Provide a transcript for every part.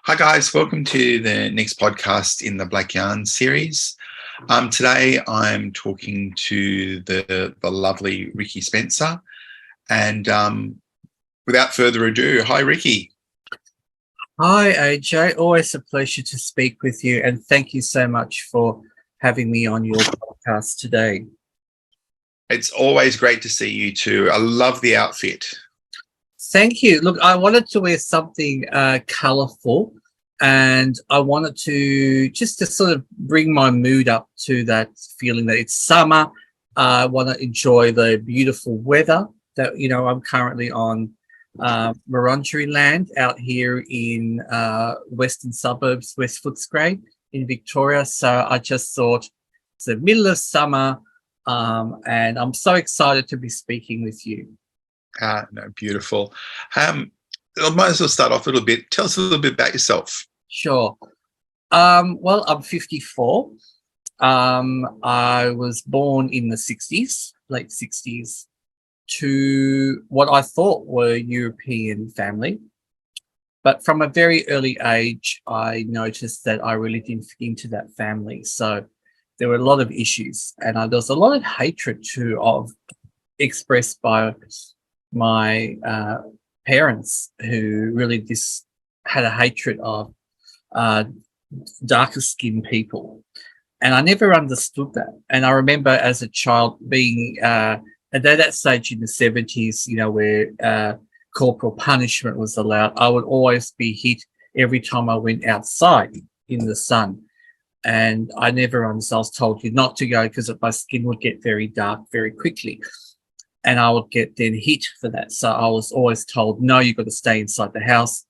Hi guys, welcome to the next podcast in the Black Yarn series. Today I'm talking to the lovely Ricki Spencer, and without further ado, hi Ricki. Hi AJ, always a pleasure to speak with you, and thank you so much for having me on your podcast today. It's always great to see you too. I love the outfit. Thank you. Look, I wanted to wear something colourful, and I wanted to just to sort of bring my mood up to that feeling that it's summer. I want to enjoy the beautiful weather that I'm currently on Wurundjeri land out here in western suburbs, West Footscray in Victoria. So I just thought it's the middle of summer, and I'm so excited to be speaking with you. No, beautiful. I might as well start off a little bit. Tell us a little bit about yourself. Sure. Well, I'm 54. I was born in the 60s, late 60s, to what I thought were European family. But from a very early age, I noticed that I really didn't fit into that family. So there were a lot of issues, and there was a lot of hatred too expressed by my parents, who really just had a hatred of darker skinned people. And I never understood that. And I remember as a child being at that stage in the 70s, where corporal punishment was allowed, I would always be hit every time I went outside in the sun. And I never understood. I was told you not to go because my skin would get very dark very quickly. And I would get then hit for that. So I was always told, no, you've got to stay inside the house.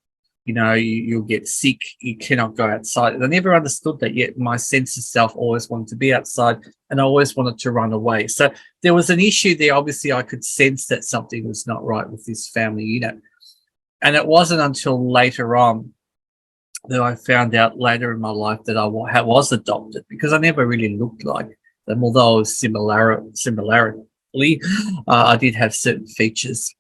You'll get sick. You cannot go outside. And I never understood that, yet my sense of self always wanted to be outside, and I always wanted to run away. So there was an issue there. Obviously, I could sense that something was not right with this family, And it wasn't until later on that I found out later in my life that I was adopted, because I never really looked like them, although similarly, I did have certain features.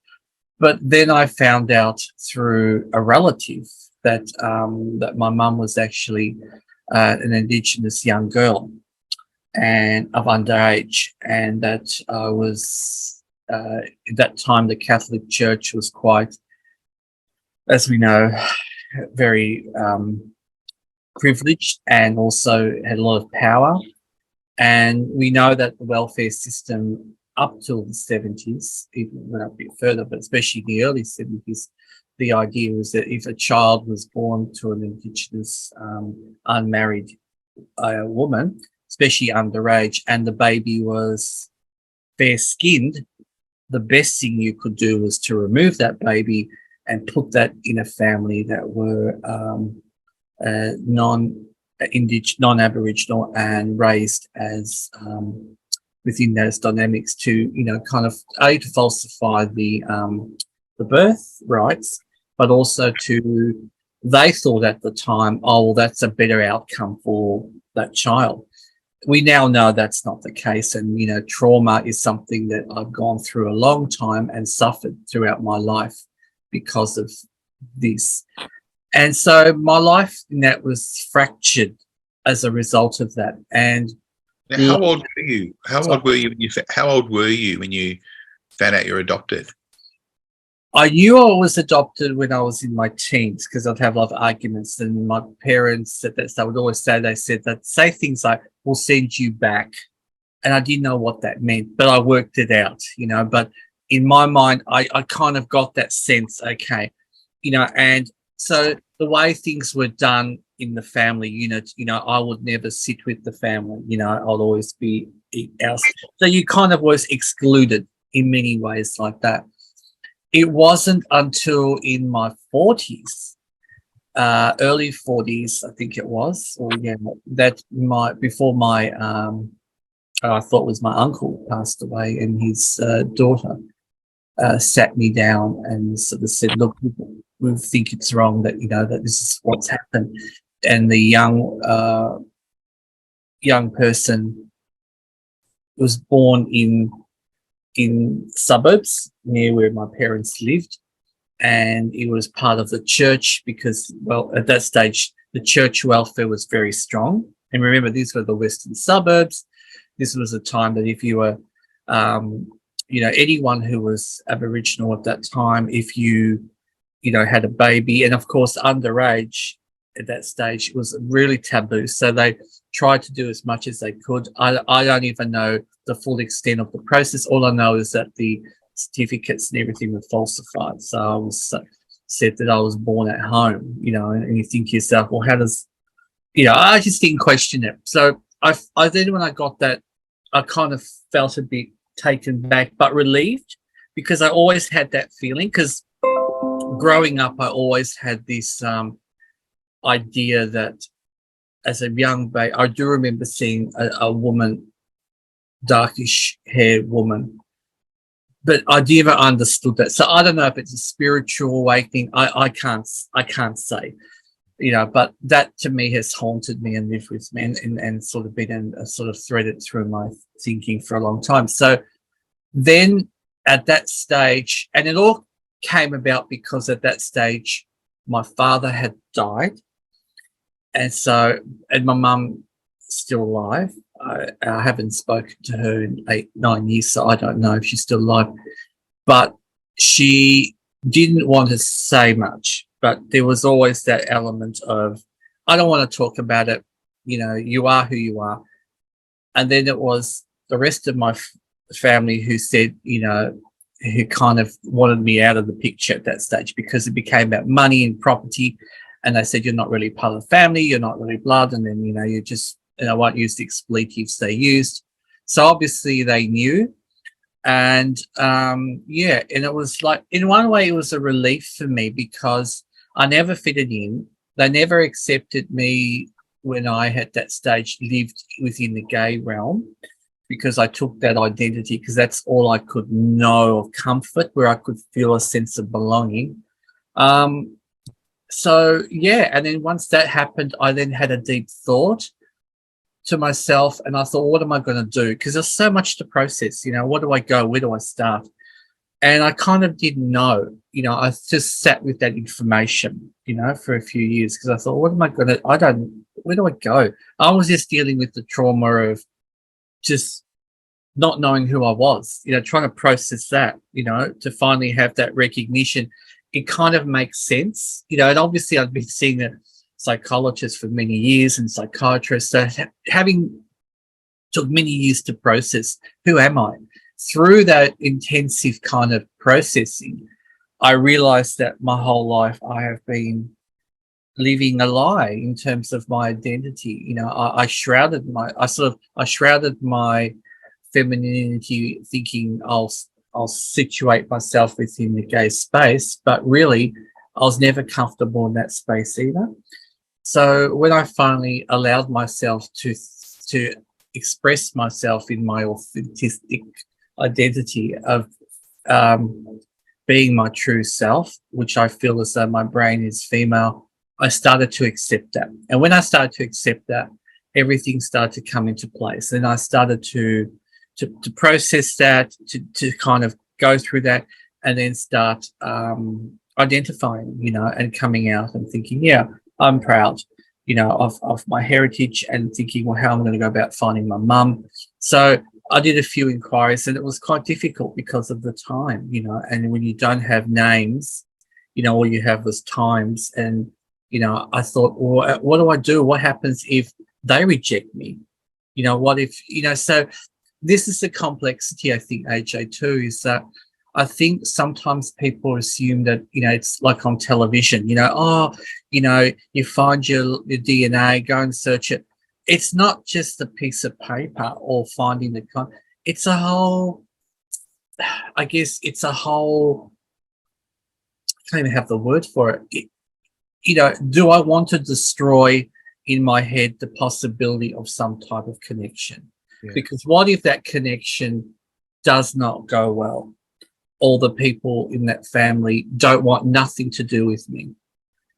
But then I found out through a relative that that my mum was actually an Indigenous young girl and of underage, and that I was at that time the Catholic Church was quite, as we know, very privileged, and also had a lot of power. And we know that the welfare system up till the 70s, even went up a bit further, but especially in the early 70s, the idea was that if a child was born to an Indigenous unmarried woman, especially underage, and the baby was fair-skinned, the best thing you could do was to remove that baby and put that in a family that were non-Aboriginal and raised as within those dynamics to, kind of to falsify the birth rights, but also they thought at the time, oh, well, that's a better outcome for that child. We now know that's not the case. And, trauma is something that I've gone through a long time and suffered throughout my life because of this. And so my life in that was fractured as a result of that. And now, how old were you? How old were you when you found out you're adopted? I knew I was adopted when I was in my teens, because I'd have a lot of arguments, and my parents they would always say things like, "We'll send you back," and I didn't know what that meant, but I worked it out, But in my mind, I kind of got that sense, okay, and so the way things were done in the family unit, I would never sit with the family, I'll always be else. So you kind of was excluded in many ways like that. It wasn't until in my 40s, early 40s, I think it was, that before my I thought was my uncle passed away, and his daughter sat me down and sort of said, "Look, we think it's wrong that that this is what's happened." And the young person was born in suburbs near where my parents lived, and it was part of the church because, well, at that stage, the church welfare was very strong. And remember, these were the western suburbs. This was a time that if you were, anyone who was Aboriginal at that time, if you had a baby, and of course, underage at that stage, it was really taboo. So they tried to do as much as they could. I don't even know the full extent of the process. All I know is that the certificates and everything were falsified. So I was said that I was born at home, and you think to yourself, well, how does, I just didn't question it. So I then when I got that, I kind of felt a bit taken back, but relieved, because I always had that feeling, because growing up, I always had this idea that as a young baby, I do remember seeing a woman, darkish haired woman, but I never understood that. So I don't know if it's a spiritual awakening. I can't say, but that to me has haunted me and lived with me and sort of been sort of threaded through my thinking for a long time. So then at that stage, and it all came about because at that stage, my father had died. And my mum still alive. I haven't spoken to her in 8-9 years, so I don't know if she's still alive. But she didn't want to say much, but there was always that element of, I don't want to talk about it. You are who you are. And then it was the rest of my family who said, who kind of wanted me out of the picture at that stage, because it became about money and property. And they said, you're not really part of the family, you're not really blood. And then, you just, and I won't use the expletives they used. So obviously they knew. And and it was like, in one way, it was a relief for me because I never fitted in. They never accepted me when I at that stage lived within the gay realm, because I took that identity, because that's all I could know of comfort, where I could feel a sense of belonging. And then once that happened, I then had a deep thought to myself, and I thought, what am I going to do? Because there's so much to process, what do I go? Where do I start? And I kind of didn't know, I just sat with that information, for a few years, because I thought, what am I going to, where do I go? I was just dealing with the trauma of just not knowing who I was, trying to process that, to finally have that recognition. It kind of makes sense, and obviously I've been seeing a psychologist for many years and psychiatrist. So having took many years to process, who am I? Through that intensive kind of processing, I realized that my whole life I have been living a lie in terms of my identity. I shrouded my femininity, thinking I'll situate myself within the gay space, but really I was never comfortable in that space either. So when I finally allowed myself to express myself in my authentic identity of being my true self, which I feel as though my brain is female, I started to accept that. And when I started to accept that, everything started to come into place. And I started to process that, to kind of go through that, and then start identifying, and coming out and thinking, yeah, I'm proud, of my heritage, and thinking, well, how am I going to go about finding my mum? So I did a few inquiries, and it was quite difficult because of the time, and when you don't have names, all you have was times. And, I thought, well, what do I do? What happens if they reject me? What if, so this is the complexity, I think, AJ, too, is that I think sometimes people assume that, it's like on television, you find your DNA, go and search it. It's not just a piece of paper or finding the it's a whole, I guess it's a whole, I can't even have the word for it. Do I want to destroy in my head the possibility of some type of connection? Yeah. Because what if that connection does not go well? All the people in that family don't want nothing to do with me.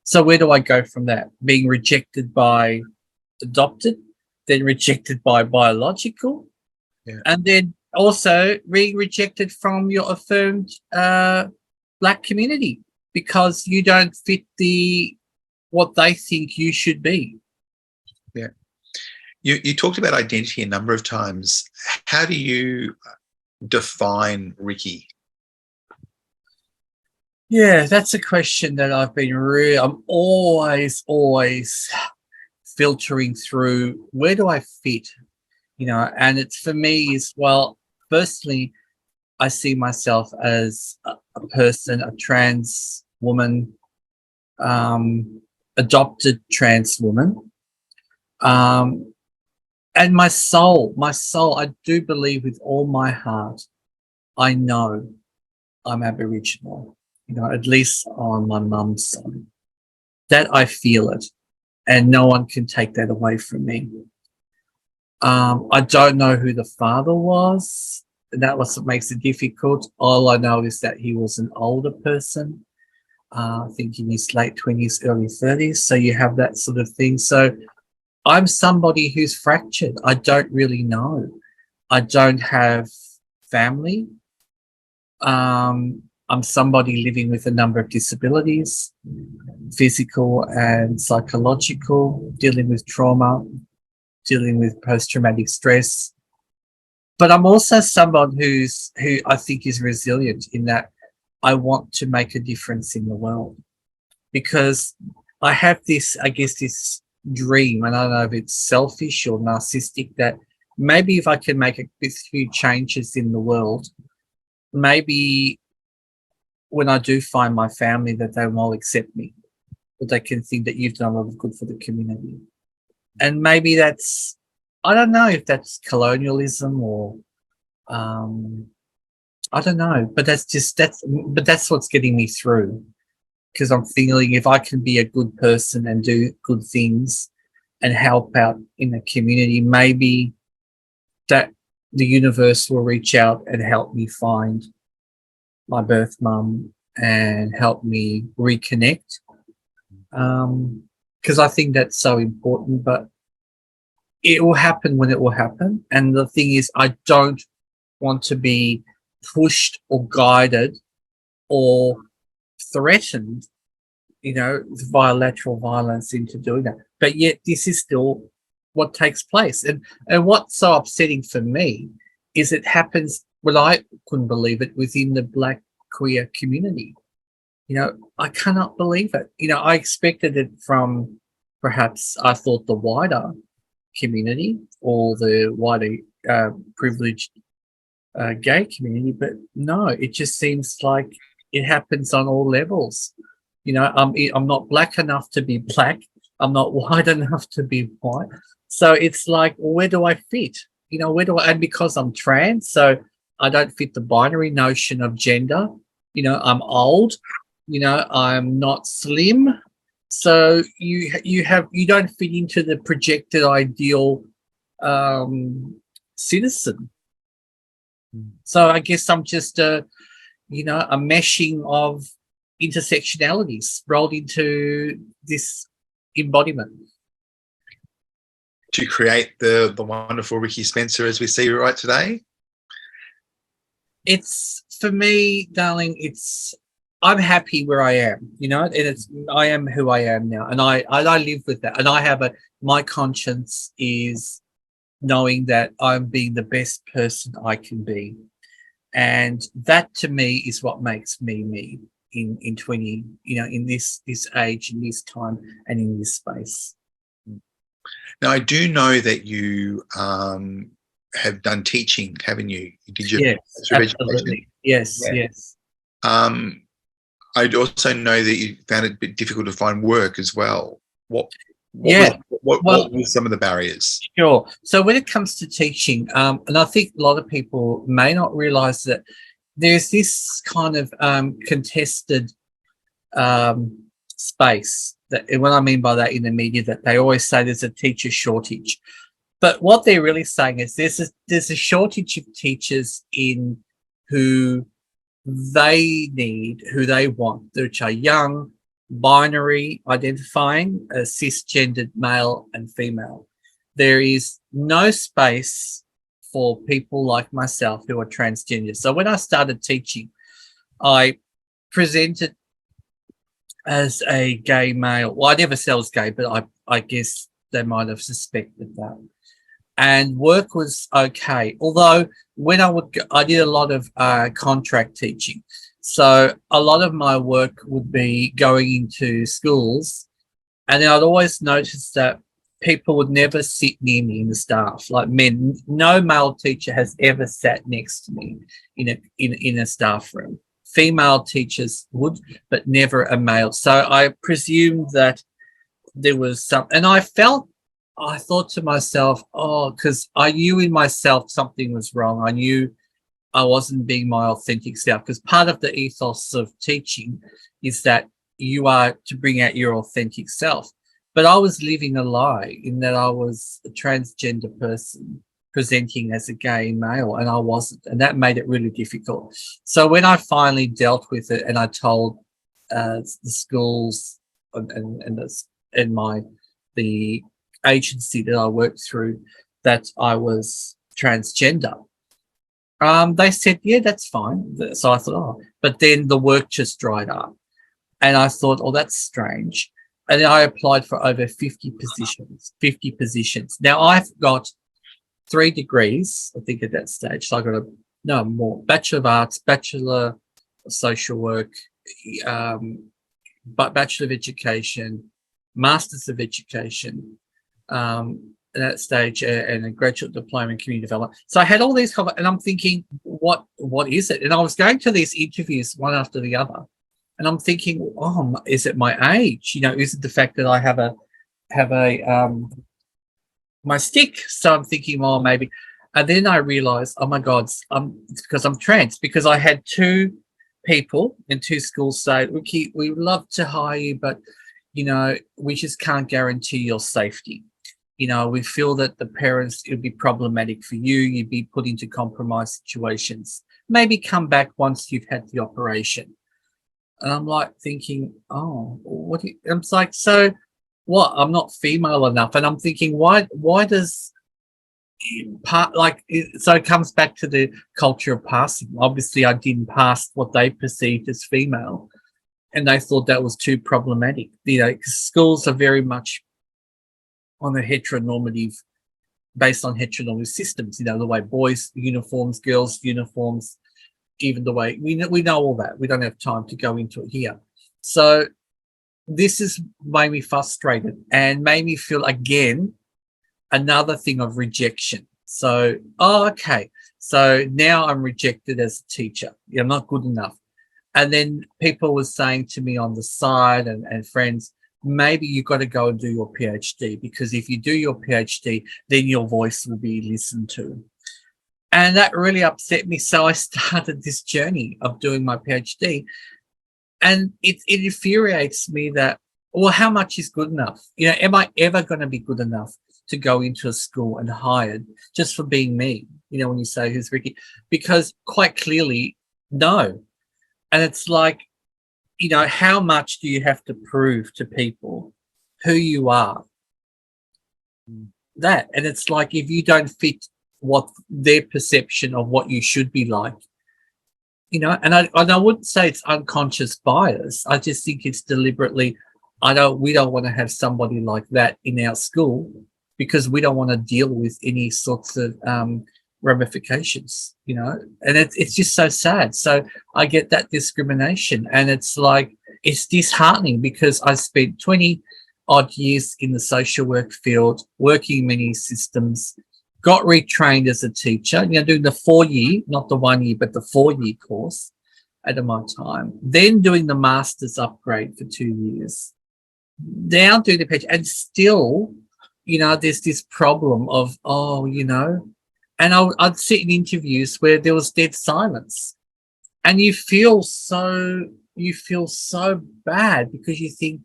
So where do I go from that? Being rejected by adopted, then rejected by biological, and then also being rejected from your affirmed Black community, because you don't fit what they think you should be. Yeah. You talked about identity a number of times. How do you define Ricki? Yeah, that's a question that I'm always filtering through. Where do I fit? And it's, for me, is, well, firstly, I see myself as a person, a trans woman, adopted trans woman. And my soul, I do believe with all my heart, I know I'm Aboriginal, at least on my mum's side. That I feel it, and no one can take that away from me. I don't know who the father was. That was what makes it difficult. All I know is that he was an older person, I think in his late 20s, early 30s. So you have that sort of thing. So I'm somebody who's fractured. I don't really know. I don't have family. I'm somebody living with a number of disabilities, physical and psychological, dealing with trauma, dealing with post-traumatic stress. But I'm also someone who I think is resilient, in that I want to make a difference in the world, because I have this, I guess, this dream, and I don't know if it's selfish or narcissistic, that maybe if I can make a few changes in the world, maybe when I do find my family, that they will accept me, that they can think that you've done a lot of good for the community. And maybe that's, I don't know if that's colonialism or I don't know, but that's what's getting me through, because I'm feeling if I can be a good person and do good things and help out in the community, maybe that the universe will reach out and help me find my birth mum and help me reconnect. Because I think that's so important, but it will happen when it will happen. And the thing is, I don't want to be pushed or guided or threatened, via lateral violence into doing that. But yet this is still what takes place. And what's so upsetting for me is it happens, well, I couldn't believe it, within the Black queer community. I cannot believe it. I expected it from, perhaps I thought, the wider community or the wider privileged gay community, but no, it just seems like it happens on all levels. I'm not black enough to be black. I'm not white enough to be white. So it's like, where do I fit? And because I'm trans, so I don't fit the binary notion of gender. I'm old. I'm not slim. So you don't fit into the projected ideal citizen. So I guess I'm just a meshing of intersectionalities rolled into this embodiment. To create the wonderful Ricki Spencer as we see right today? It's, for me, darling, I'm happy where I am, and I am who I am now, and I live with that, and I have my conscience is knowing that I'm being the best person I can be, and that to me is what makes me me in 20, in this age, in this time, and in this space. Now, I do know that you have done teaching, haven't you? Did you? Yes, absolutely. Yes, yeah. Yes. I also know that you found it a bit difficult to find work as well. What were some of the barriers? Sure. So when it comes to teaching, and I think a lot of people may not realise that there's this kind of contested space, that, and what I mean by that in the media, that they always say there's a teacher shortage. But what they're really saying is there's a shortage of teachers in who they need, who they want, which are young, binary identifying, cisgendered male and female. There is no space for people like myself who are transgender. So when I started teaching, I presented as a gay male. Well, I never said I was gay, but I guess they might have suspected that. And work was okay. Although when I did a lot of contract teaching. So a lot of my work would be going into schools, and then I'd always notice that people would never sit near me in the staff, like men. No male teacher has ever sat next to me in a staff room. Female teachers would, but never a male. So I presumed that there was some, and I thought to myself, oh, because I knew in myself something was wrong. I knew I wasn't being my authentic self, because part of the ethos of teaching is that you are to bring out your authentic self. But I was living a lie in that I was a transgender person presenting as a gay male, and I wasn't. And that made it really difficult. So when I finally dealt with it and I told the schools and the agency that I worked through that I was transgender, they said, yeah, that's fine. So I thought, oh, but then the work just dried up. And I thought, oh, that's strange. And then I applied for over 50 positions. Now I've got 3 degrees, I think, at that stage. So I got more Bachelor of Arts, Bachelor of Social Work, but Bachelor of Education, Masters of Education, at that stage, and a graduate diploma in community development. So I had all these, and I'm thinking, what is it? And I was going to these interviews one after the other, and I'm thinking, oh, is it my age? Is it the fact that I have my stick? So I'm thinking, well, maybe. And then I realized, oh my God, it's because I'm trans, because I had 2 people in 2 schools say, Ricki, we would love to hire you, but, we just can't guarantee your safety. We feel that the parents, it would be problematic for you. You'd be put into compromised situations. Maybe come back once you've had the operation. And I'm like thinking, oh, I'm like, so what? I'm not female enough. And I'm thinking, why does so it comes back to the culture of passing. Obviously, I didn't pass what they perceived as female, and they thought that was too problematic. Because schools are very much on a based on heteronormative systems. The way boys uniforms, girls uniforms, even the way we know all that. We don't have time to go into it here. So this has made me frustrated and made me feel again another thing of rejection. So, okay. So now I'm rejected as a teacher. I'm not good enough. And then people were saying to me on the side and friends, maybe you've got to go and do your PhD, because if you do your PhD, then your voice will be listened to. And that really upset me. So I started this journey of doing my PhD. And it infuriates me that, well, how much is good enough? Am I ever going to be good enough to go into a school and hired just for being me? When you say, who's Ricki? Because quite clearly, no. And it's like, how much do you have to prove to people who you are? That. And it's like, if you don't fit what their perception of what you should be like, and I wouldn't say it's unconscious bias. I just think it's deliberately, we don't want to have somebody like that in our school, because we don't want to deal with any sorts of ramifications, and it's just so sad. So I get that discrimination, and it's like, it's disheartening, because I spent 20 odd years in the social work field, working in many systems, got retrained as a teacher, doing the 4-year, not the 1 year, but the 4-year course at my time, then doing the master's upgrade for 2 years, now doing the PhD, and still, there's this problem of, and I'd sit in interviews where there was dead silence, and you feel so bad, because you think,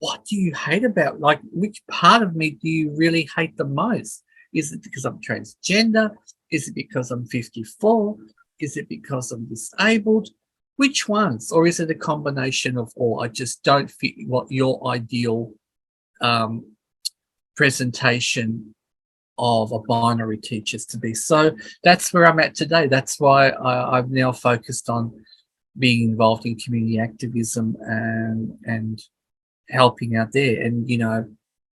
what do you hate about? Like, which part of me do you really hate the most? Is it because I'm transgender? Is it because I'm 54? Is it because I'm disabled? Which ones? Or is it a combination of all? I just don't fit what your ideal presentation of a binary teacher to be. So that's where I'm at today. That's why I've now focused on being involved in community activism and helping out there. And, you know,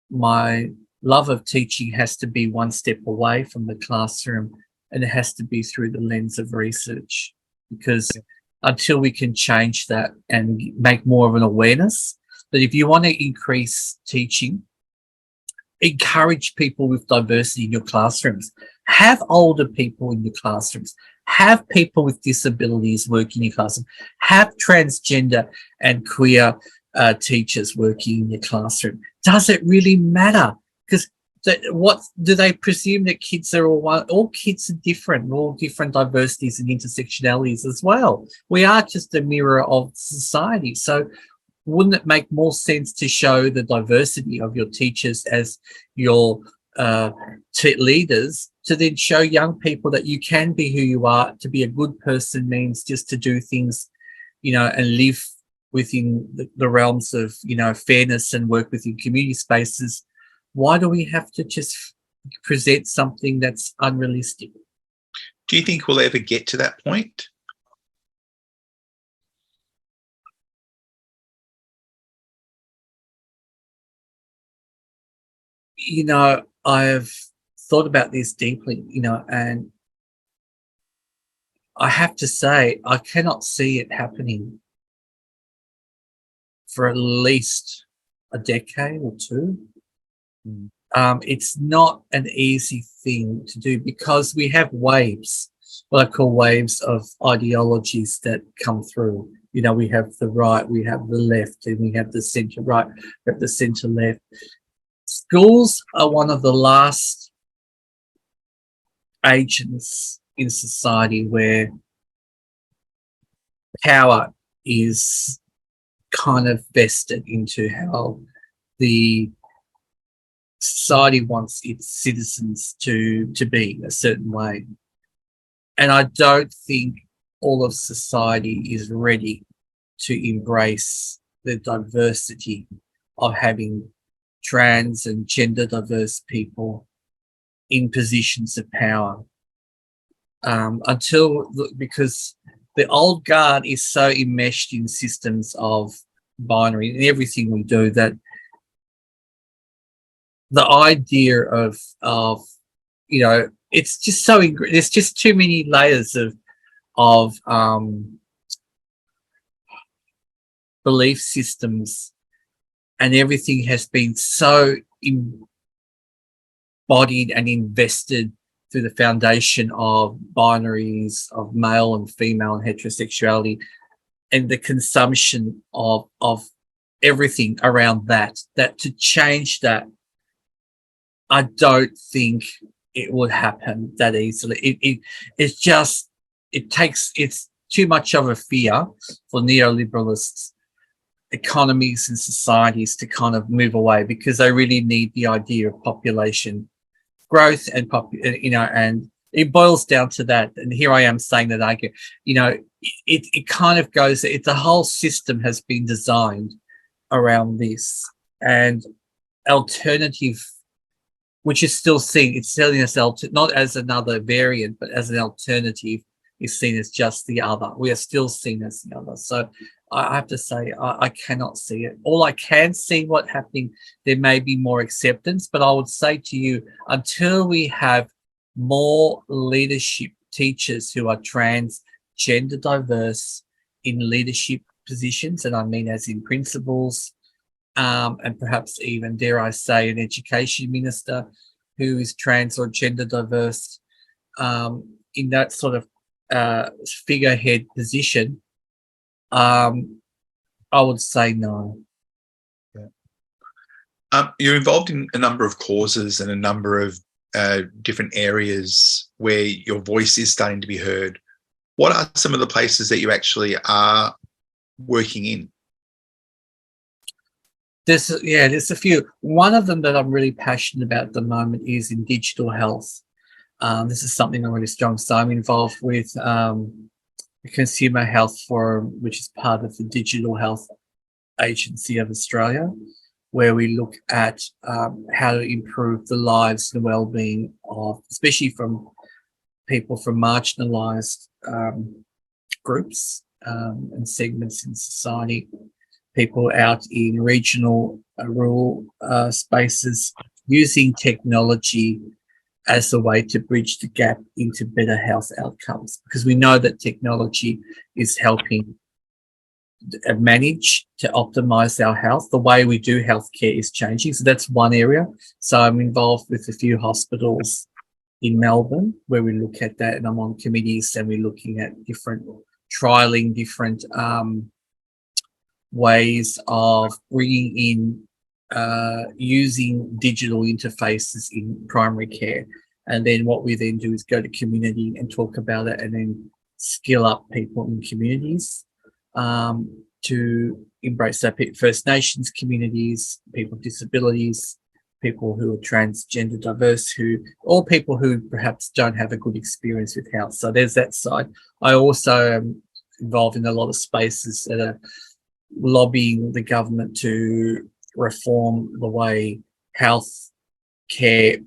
my love of teaching has to be one step away from the classroom, and it has to be through the lens of research, because until we can change that and make more of an awareness that if you want to increase teaching, encourage people with diversity in your classrooms, have older people in your classrooms, have people with disabilities working in your classroom, have transgender and queer teachers working in your classroom. Does it really matter? Because what do they presume that kids are all one? All kids are different. We're all different diversities and intersectionalities as well. We are just a mirror of society. So wouldn't it make more sense to show the diversity of your teachers as your leaders, to then show young people that you can be who you are? To be a good person means just to do things, you know, and live within the realms of, you know, fairness and work within community spaces. Why do we have to just present something that's unrealistic? Do you think we'll ever get to that point? You know, I've thought about this deeply, you know, and I have to say I cannot see it happening for at least a decade or two. It's not an easy thing to do because we have waves, what I call waves of ideologies that come through. You know, we have the right, we have the left, and we have the centre right, we have the centre left. Schools are one of the last agents in society where power is kind of vested into how the society wants its citizens to be a certain way. And I don't think all of society is ready to embrace the diversity of having trans and gender diverse people in positions of power. Because the old guard is so enmeshed in systems of binary and everything we do, that the idea of you know, it's just so there's just too many layers of belief systems, and everything has been so embodied and invested through the foundation of binaries of male and female and heterosexuality, and the consumption of everything around that to change that, I don't think it would happen that easily. It's too much of a fear for neoliberalists economies and societies to kind of move away, because they really need the idea of population growth and and it boils down to that. And here I am saying that argument, you know, it kind of goes, the whole system has been designed around this, and alternative, which is still seen, it's selling as not as another variant, but as an alternative, is seen as just the other. We are still seen as the other. So I have to say, I cannot see it. All I can see what's happening, there may be more acceptance, but I would say to you, until we have more leadership teachers who are trans, gender diverse in leadership positions, and I mean as in principals, and perhaps even, dare I say, an education minister who is trans or gender diverse, in that sort of figurehead position, I would say no. Yeah. You're involved in a number of causes and a number of different areas where your voice is starting to be heard. What are some of the places that you actually are working in? There's a few. One of them that I'm really passionate about at the moment is in digital health. This is something I'm really strong. So I'm involved with the Consumer Health Forum, which is part of the Digital Health Agency of Australia, where we look at how to improve the lives and well-being of, especially from people from marginalised groups and segments in society, people out in regional, rural spaces, using technology as a way to bridge the gap into better health outcomes, because we know that technology is helping manage to optimize our health. The way we do healthcare is changing. So that's one area. So I'm involved with a few hospitals in Melbourne where we look at that, and I'm on committees and we're looking at trialing different ways of bringing in using digital interfaces in primary care. And then what we then do is go to community and talk about it, and then skill up people in communities to embrace that. First Nations communities, people with disabilities, people who are transgender diverse, or people who perhaps don't have a good experience with health. So there's that side. I also am involved in a lot of spaces that are lobbying the government to reform the way health care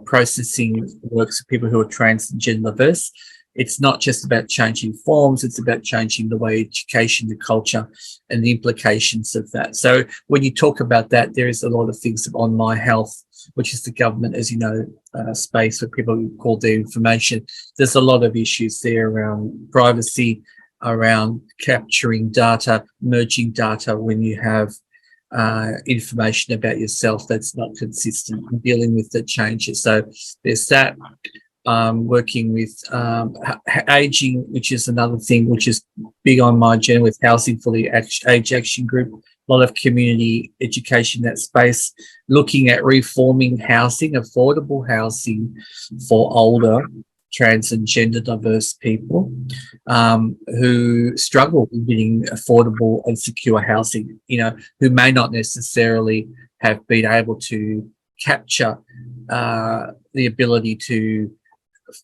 processing works for people who are transgender diverse. It's not just about changing forms, it's about changing the way education, the culture, and the implications of that. So when you talk about that, there is a lot of things on My Health, which is the government, as you know, space where people call their information. There's a lot of issues there around privacy, around capturing data, merging data when you have information about yourself that's not consistent, and dealing with the changes. So there's that. Working with aging, which is another thing which is big on my agenda, with Housing for the Age Action Group. A lot of community education in that space, looking at reforming housing, affordable housing for older trans and gender diverse people who struggle with getting affordable and secure housing, who may not necessarily have been able to capture the ability to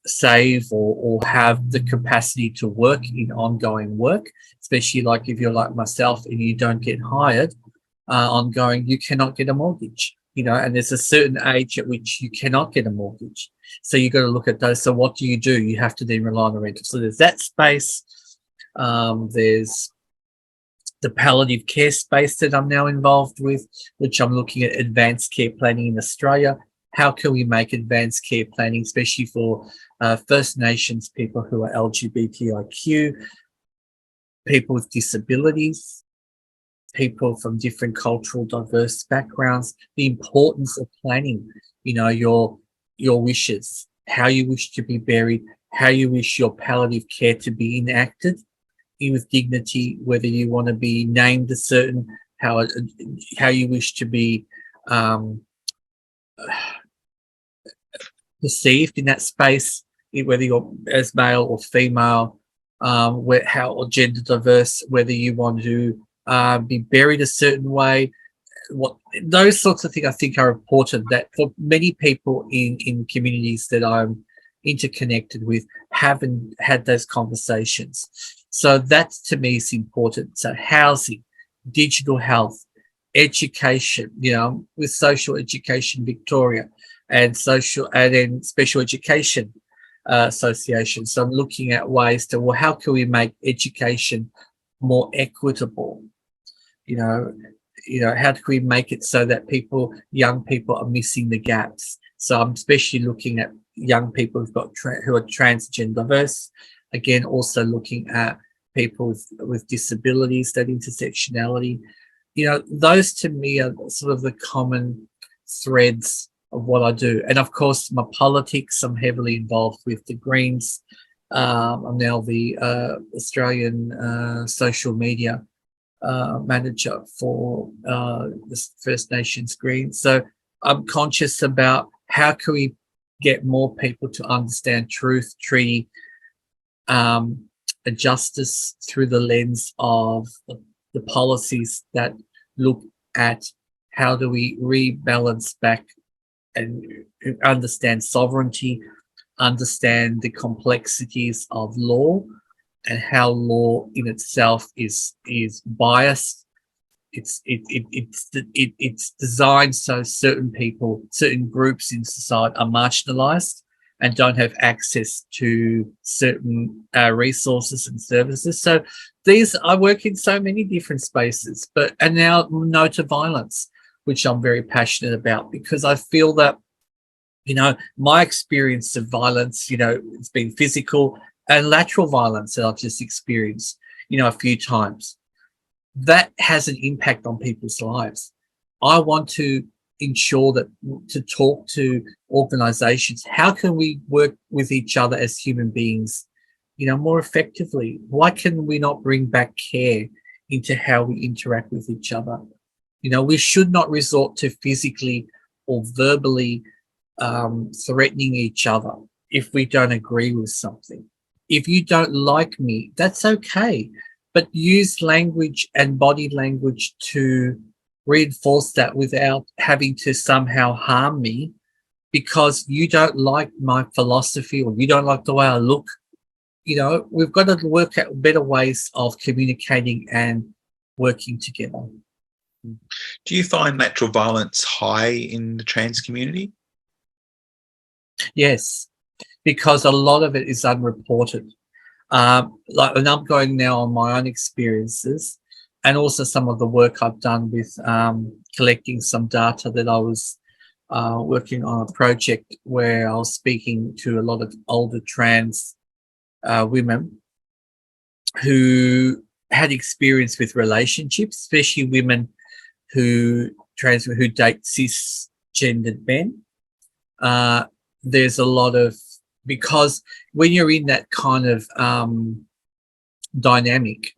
save or have the capacity to work in ongoing work, especially like if you're like myself and you don't get hired ongoing, you cannot get a mortgage, and there's a certain age at which you cannot get a mortgage. So you've got to look at those. So what do? You have to then rely on a rental. So there's that space. There's the palliative care space that I'm now involved with, which I'm looking at advanced care planning in Australia. How can we make advanced care planning, especially for First Nations people who are LGBTIQ, people with disabilities, people from different cultural diverse backgrounds, the importance of planning, your wishes, how you wish to be buried, how you wish your palliative care to be enacted with dignity, whether you want to be named a certain, how you wish to be perceived in that space, whether you're as male or female, or gender diverse, whether you want to be buried a certain way. Those sorts of things I think are important, that for many people in communities that I'm interconnected with haven't had those conversations. So that to me is important. So housing, digital health, education, with Social Education Victoria and then Special Education Association. So I'm looking at ways to, how can we make education more equitable? How can we make it so that young people are missing the gaps? So I'm especially looking at young people who are transgender diverse. Again, also looking at people with disabilities, that intersectionality. Those to me are sort of the common threads of what I do. And of course, my politics, I'm heavily involved with the Greens. I'm now the Australian social media manager for the First Nations Greens. So I'm conscious about how can we get more people to understand truth, treaty, and justice through the lens of the policies that look at how do we rebalance back and understand sovereignty, understand the complexities of law, and how law in itself is biased. It's designed so certain people, certain groups in society are marginalized, and don't have access to certain resources and services. So I work in so many different spaces, and now no to violence, which I'm very passionate about, because I feel that, my experience of violence, it's been physical and lateral violence that I've just experienced, a few times. That has an impact on people's lives. I want to ensure that, to talk to organizations, how can we work with each other as human beings, more effectively? Why can we not bring back care into how we interact with each other? We should not resort to physically or verbally threatening each other if we don't agree with something. If you don't like me, that's okay, but use language and body language to reinforce that without having to somehow harm me because you don't like my philosophy or you don't like the way I look. We've got to work out better ways of communicating and working together. Do you find lateral violence high in the trans community? Yes, because a lot of it is unreported. And I'm going now on my own experiences, and also some of the work I've done with collecting some data that I was working on a project where I was speaking to a lot of older trans women who had experience with relationships, especially women who date cisgendered men. There's a lot of, because when you're in that kind of dynamic,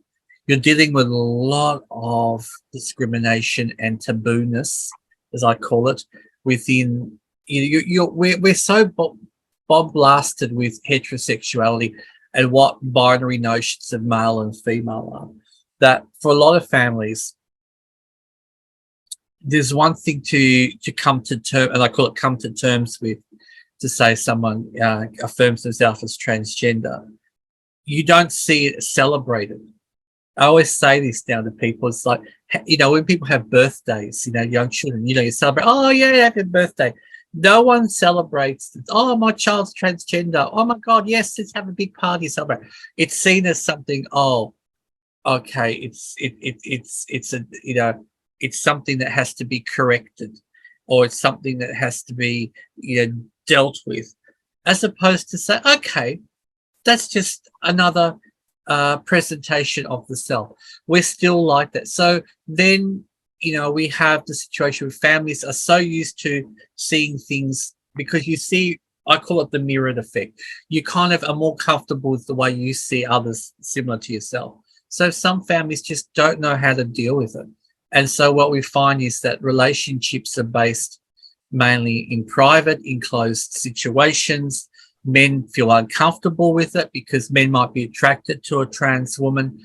you're dealing with a lot of discrimination and tabooness, as I call it, within we're so bombarded with heterosexuality and what binary notions of male and female are, that for a lot of families, there's one thing to come to terms, and I call it come to terms with, to say someone affirms themselves as transgender. You don't see it celebrated. I always say this now to people. It's like, when people have birthdays, young children, you celebrate, oh yeah, happy birthday. No one celebrates, oh, my child's transgender. Oh my God, yes, let's have a big party, celebrate. It's seen as something, oh, okay, it's something that has to be corrected, or it's something that has to be, dealt with, as opposed to say, okay, that's just another presentation of the self. We're still like that. So then, we have the situation where families are so used to seeing things, because you see, I call it the mirrored effect. You kind of are more comfortable with the way you see others similar to yourself. So some families just don't know how to deal with it. And so what we find is that relationships are based mainly in private, enclosed situations. Men feel uncomfortable with it because men might be attracted to a trans woman,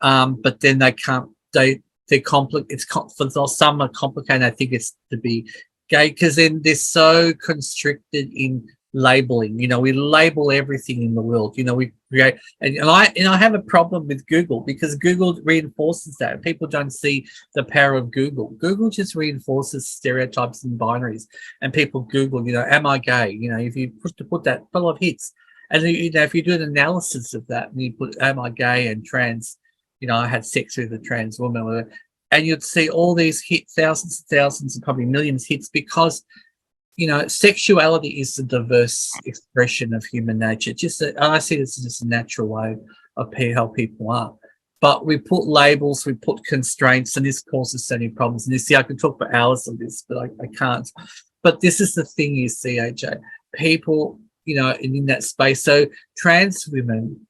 but then they can't. They're complicated. For some are complicated. I think it's to be gay because then they're so constricted in labeling. We label everything in the world. We create, and I have a problem with Google, because Google reinforces that. People don't see the power of Google. Google just reinforces stereotypes and binaries, and people Google, am I gay? If you put that, full of hits, and if you do an analysis of that and you put, am I gay and trans? I had sex with a trans woman, and you'd see all these hit, thousands and thousands and probably millions hits, because sexuality is a diverse expression of human nature. I see this as just a natural way of how people are. But we put labels, we put constraints, and this causes so many problems. And you see, I can talk for hours on this, but I can't. But this is the thing you see, AJ. People, in that space. So trans women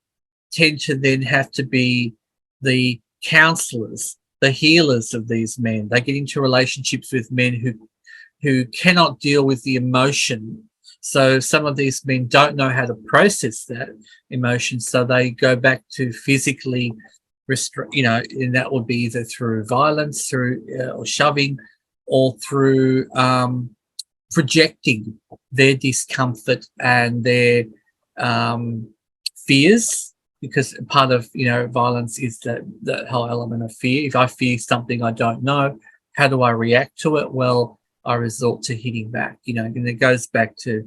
tend to then have to be the counselors, the healers of these men. They get into relationships with men who cannot deal with the emotion. So some of these men don't know how to process that emotion, so they go back to physically restrain, and that would be either through violence, through or shoving, or through projecting their discomfort and their fears, because part of violence is that whole element of fear. If I fear something I don't know, how do I react to it? Well, I resort to hitting back, and it goes back to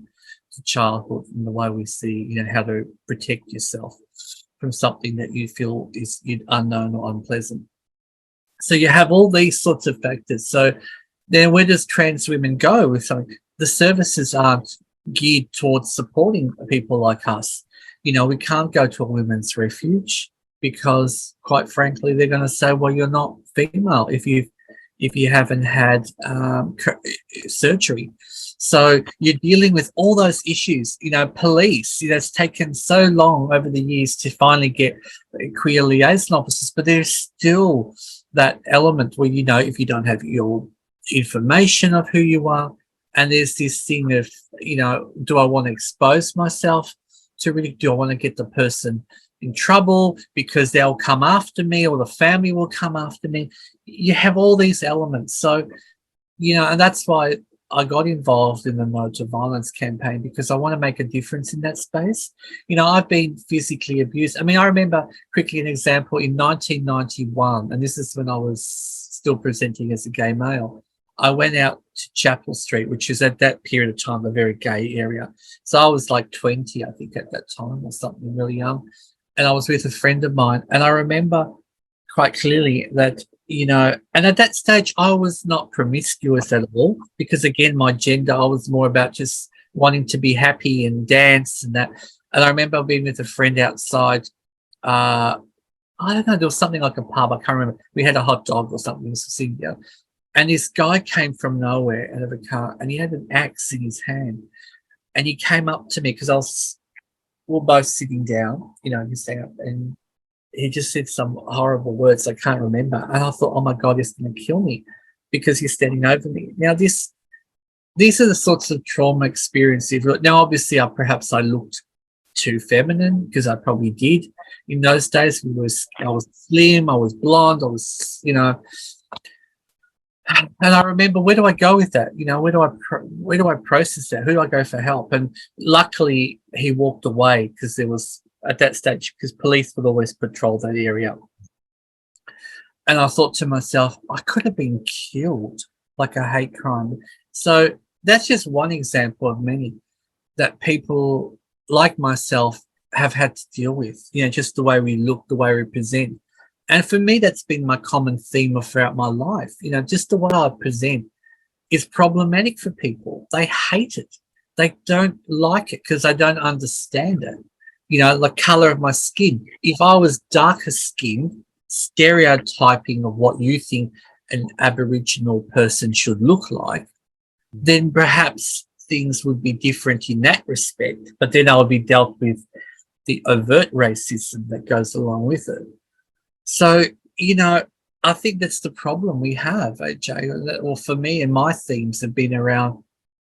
to childhood and the way we see, how to protect yourself from something that you feel is unknown or unpleasant. So you have all these sorts of factors. So then where does trans women go with something? The services aren't geared towards supporting people like us. We can't go to a women's refuge because, quite frankly, they're going to say, well, you're not female if you haven't had surgery. So you're dealing with all those issues. Police, it's taken so long over the years to finally get queer liaison officers, but there's still that element where, if you don't have your information of who you are, and there's this thing of, do I want to expose myself to really, do I want to get the person in trouble because they'll come after me or the family will come after me? You have all these elements. So, and that's why I got involved in the No to Violence campaign, because I want to make a difference in that space. I've been physically abused. I remember quickly an example in 1991, and this is when I was still presenting as a gay male. I went out to Chapel Street, which is at that period of time a very gay area. So I was like 20, I think, at that time, or something really young. And I was with a friend of mine. And I remember quite clearly that, and at that stage, I was not promiscuous at all, because, again, my gender, I was more about just wanting to be happy and dance and that. And I remember being with a friend outside. I don't know, there was something like a pub. I can't remember. We had a hot dog or something. And this guy came from nowhere out of a car, and he had an axe in his hand. And he came up to me because we're both sitting down, he's standing up, and he just said some horrible words I can't remember. And I thought, oh my God, he's going to kill me because he's standing over me. Now, these are the sorts of trauma experiences. Now, obviously, perhaps I looked too feminine, because I probably did. In those days, I was slim, I was blonde, I was, and I remember, where do I go with that? Where do I process that? Who do I go for help? And luckily, he walked away, because there was, at that stage, because police would always patrol that area. And I thought to myself, I could have been killed, like a hate crime. So that's just one example of many that people like myself have had to deal with, just the way we look, the way we present. And for me, that's been my common theme throughout my life. Just the way I present is problematic for people. They hate it. They don't like it because they don't understand it. The colour of my skin. If I was darker skinned, stereotyping of what you think an Aboriginal person should look like, then perhaps things would be different in that respect. But then I would be dealt with the overt racism that goes along with it. So, I think that's the problem we have, AJ. Well, for me, and my themes have been around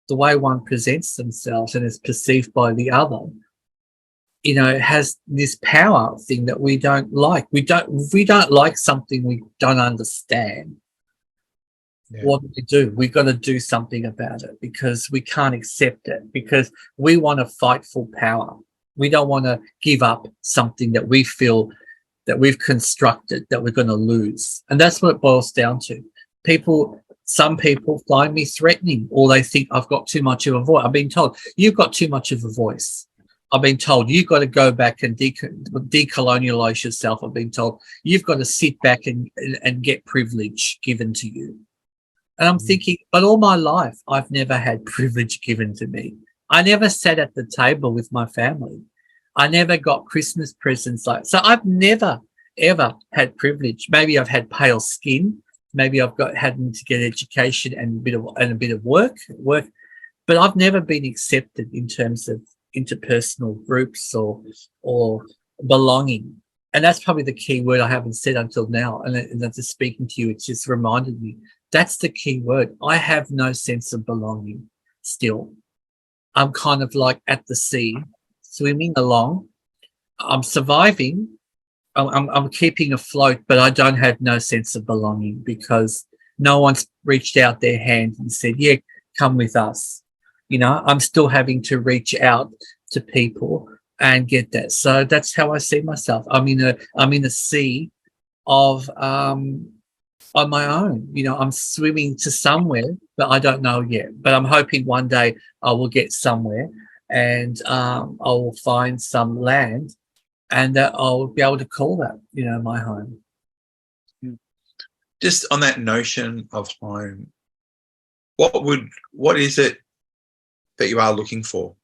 the way one presents themselves and is perceived by the other. Has this power thing that we don't like. We don't like something we don't understand. Yeah. What do? We've got to do something about it, because we can't accept it, because we want to fight for power. We don't want to give up something that we feel that we've constructed that we're going to lose. And that's what it boils down to. Some people find me threatening, or they think I've got too much of a voice. I've been told, you've got too much of a voice. I've been told, you've got to go back and decolonialize yourself. I've been told, you've got to sit back and get privilege given to you. And I'm thinking, but all my life, I've never had privilege given to me. I never sat at the table with my family. I never got Christmas presents so I've never, ever had privilege. Maybe I've had pale skin. Maybe I've had to get education and a bit of work, but I've never been accepted in terms of interpersonal groups or belonging. And that's probably the key word I haven't said until now. And just speaking to you, it's just reminded me, that's the key word. I have no sense of belonging still. I'm kind of like at the sea, swimming along. I'm surviving. I'm keeping afloat, but I don't have no sense of belonging, because no one's reached out their hand and said, yeah, come with us. I'm still having to reach out to people and get that. So that's how I see myself. I'm in a sea of on my own. I'm swimming to somewhere, but I don't know yet. But I'm hoping one day I will get somewhere and I will find some land, and that I'll be able to call that, my home. Just on that notion of home, what is it that you are looking for?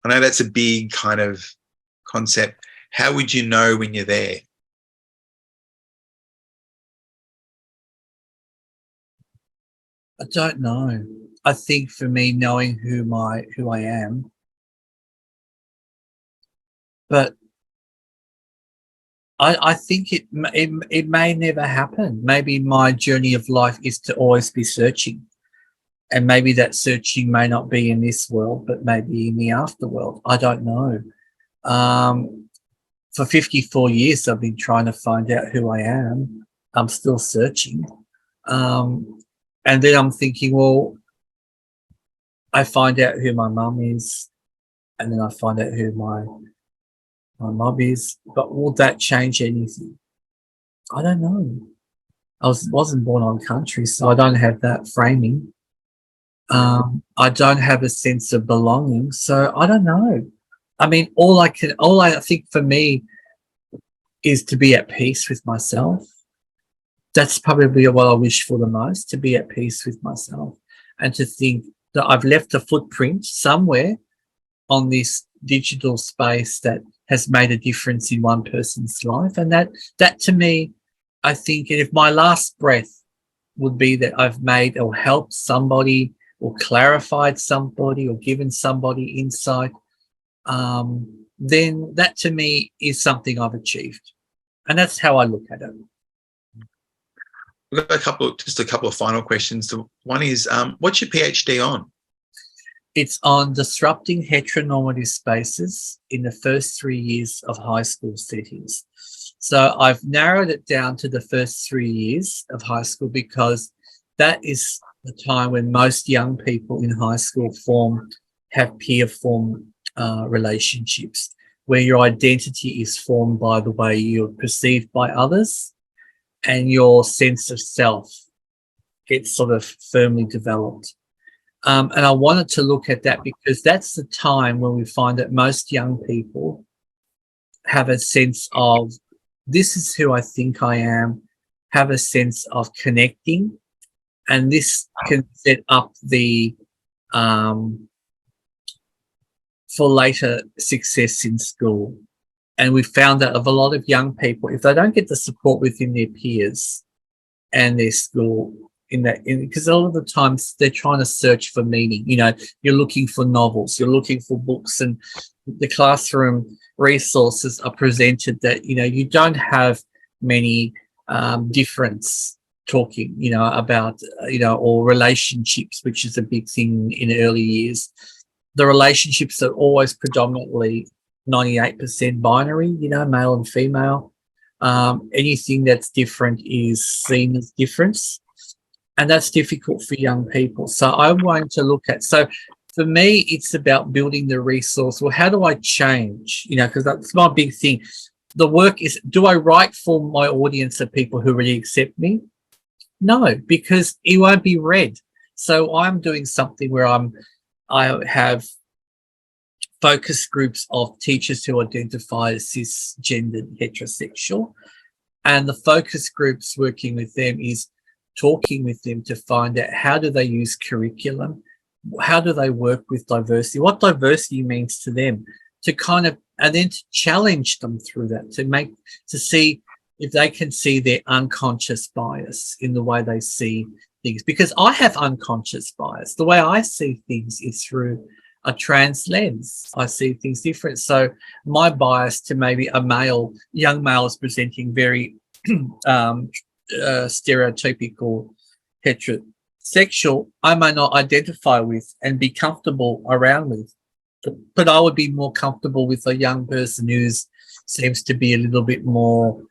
I know that's a big kind of concept. How would you know when you're there? I don't know. I think for me, knowing who I am, but I think it may never happen. Maybe my journey of life is to always be searching, and maybe that searching may not be in this world, but maybe in the afterworld. I don't know. For 54 years, I've been trying to find out who I am. I'm still searching. And then I'm thinking, well, I find out who my mum is, and then I find out who my mum is. But will that change anything? I don't know. I wasn't born on country, so I don't have that framing. I don't have a sense of belonging, so I don't know. I mean, all I think for me is to be at peace with myself. That's probably what I wish for the most, to be at peace with myself and to think that I've left a footprint somewhere on this digital space that has made a difference in one person's life. And that to me, I think, and if my last breath would be that I've made or helped somebody or clarified somebody or given somebody insight, then that to me is something I've achieved. And that's how I look at it. We've got a couple of final questions. One is, what's your PhD on? It's on disrupting heteronormative spaces in the first 3 years of high school settings. So I've narrowed it down to the first 3 years of high school because that is the time when most young people in high school have peer form relationships, where your identity is formed by the way you're perceived by others, and your sense of self gets sort of firmly developed. And I wanted to look at that because that's the time when we find that most young people have a sense of, this is who I think I am, have a sense of connecting, and this can set up the for later success in school. And we found that of a lot of young people, if they don't get the support within their peers and their school, because a lot of the times they're trying to search for meaning. You're looking for novels, you're looking for books, and the classroom resources are presented that, you don't have many difference talking, about, or relationships, which is a big thing in early years. The relationships are always predominantly 98% binary, male and female. Anything that's different is seen as difference, and that's difficult for young people. So I'm going to look at, so for me, it's about building the resource. Well, how do I change? Because that's my big thing. The work is, do I write for my audience of people who really accept me? No, because it won't be read. So I'm doing something where I have focus groups of teachers who identify as cisgendered heterosexual, and the focus groups working with them is talking with them to find out how do they use curriculum, how do they work with diversity, what diversity means to them, to kind of, and then to challenge them through that, to see if they can see their unconscious bias in the way they see things. Because I have unconscious bias. The way I see things is through a trans lens. I see things different. So my bias to maybe young male is presenting very stereotypical heterosexual, I may not identify with and be comfortable around with. But I would be more comfortable with a young person who seems to be a little bit more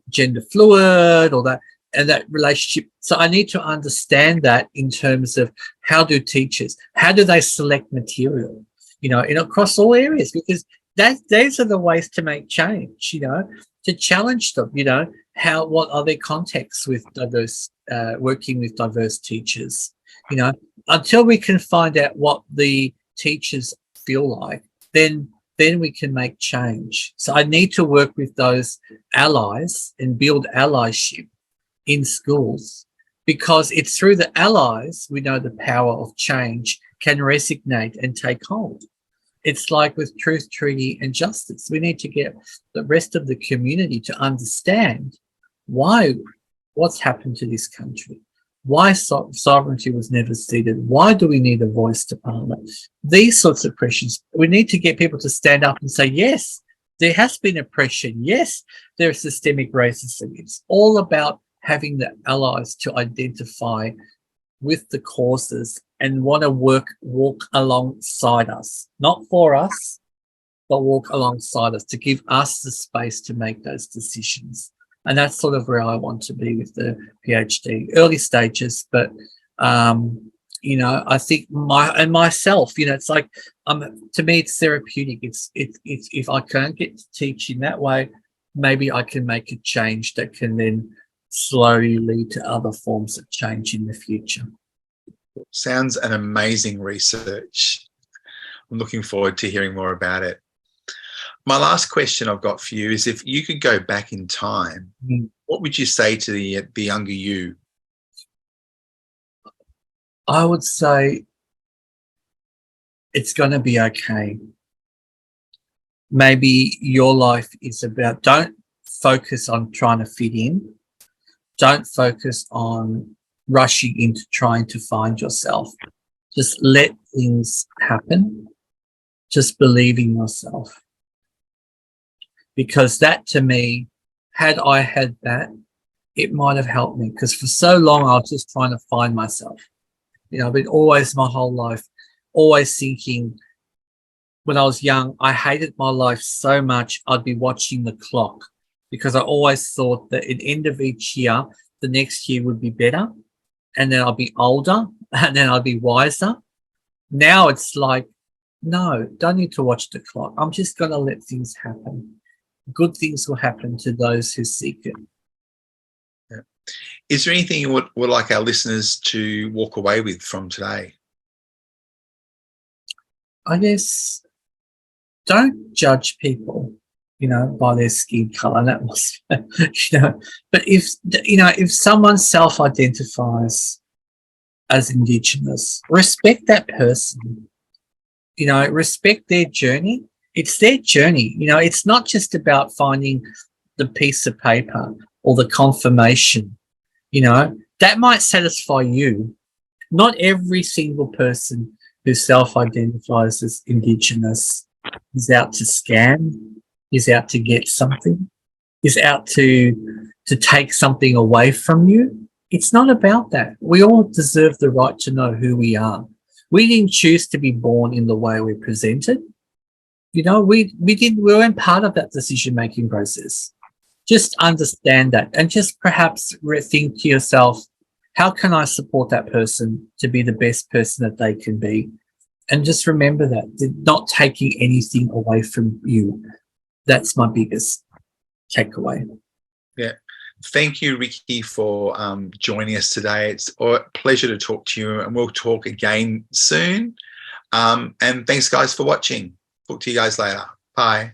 gender fluid, or that, and that relationship. So I need to understand that in terms of how do they select material, across all areas, because those are the ways to make change, to challenge them, what are their contexts with diverse, working with diverse teachers, Until we can find out what the teachers feel like, then we can make change. So I need to work with those allies and build allyship in schools, because it's through the allies we know the power of change can resonate and take hold. It's like with truth, treaty, and justice. We need to get the rest of the community to understand what's happened to this country, why sovereignty was never ceded, why do we need a voice to Parliament? These sorts of questions. We need to get people to stand up and say, yes, there has been oppression. Yes, there is systemic racism. It's all about having the allies to identify with the causes and want to walk alongside us, not for us, but walk alongside us to give us the space to make those decisions. And that's sort of where I want to be with the PhD, early stages. But, I think myself, it's like, to me, it's therapeutic. It's if I can't get to teach in that way, maybe I can make a change that can then slowly lead to other forms of change in the future. Sounds an amazing research. I'm looking forward to hearing more about it. My last question I've got for you is, if you could go back in time, what would you say to the younger you? I would say it's going to be okay. Maybe your life is about, don't focus on trying to fit in. Don't focus on rushing into trying to find yourself. Just let things happen. Just believe in yourself. Because that, to me, had I had that, it might have helped me. Because for so long, I was just trying to find myself. I've been always, my whole life, always thinking, when I was young, I hated my life so much, I'd be watching the clock, because I always thought that at the end of each year, the next year would be better. And then I'll be older, and then I'll be wiser. Now it's like, no, don't need to watch the clock. I'm just going to let things happen. Good things will happen to those who seek it. Yeah. Is there anything you would like our listeners to walk away with from today? I guess don't judge people, by their skin color. That was, but if someone self-identifies as Indigenous, respect that person. Respect their journey. It's their journey. It's not just about finding the piece of paper or the confirmation. That might satisfy you. Not every single person who self-identifies as Indigenous is out to scam, is out to get something, is out to take something away from you. It's not about that. We all deserve the right to know who we are. We didn't choose to be born in the way we're presented. We weren't part of that decision-making process. Just understand that, and just perhaps think to yourself, how can I support that person to be the best person that they can be? And just remember that they're not taking anything away from you. That's my biggest takeaway. Yeah. Thank you, Ricki, for joining us today. It's a pleasure to talk to you, and we'll talk again soon. And thanks, guys, for watching. Talk to you guys later. Bye.